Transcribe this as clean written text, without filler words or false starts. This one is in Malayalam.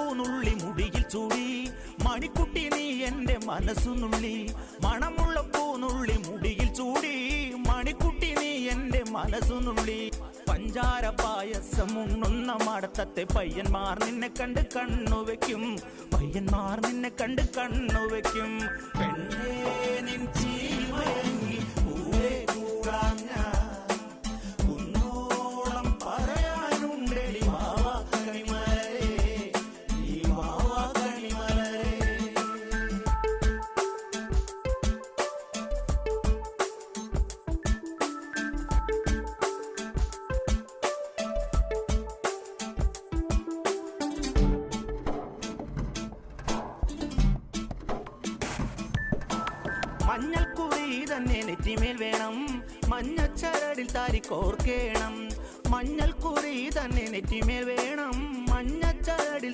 പൂനുള്ളി മുടിയിൽ ചൂടി മണിക്കുട്ടി നീ എന്റെ മനസ്സുനുള്ളി മണമുള്ള പൂനുള്ളി മുടിയിൽ ചൂടി മണിക്കുട്ടി നീ എന്റെ മനസ്സുനുള്ളി പഞ്ചാര പായസം ഉണ്ണുന്ന മടത്തത്തെ പയ്യന്മാർ നിന്നെ കണ്ട് കണ്ണുവെക്കും പയ്യന്മാർ നിന്നെ കണ്ട് കണ്ണുവെക്കും പെണ്ണേ നിൻ ചീമയങ്ങി കൂടെ കൂടാം ഞാൻ കുന്നോളം പറയാനുണ്ടെടി മാവാ കണിമലരേ ഈ മാവാ കണിമലരേ. മഞ്ഞൾക്കുറി തന്നെ നെറ്റിമേൽ വേണം മഞ്ഞച്ചരടിൽ താരി കോർക്കേണം മഞ്ഞൾക്കുറി തന്നെ നെറ്റിമേൽ വേണം മഞ്ഞച്ചരടിൽ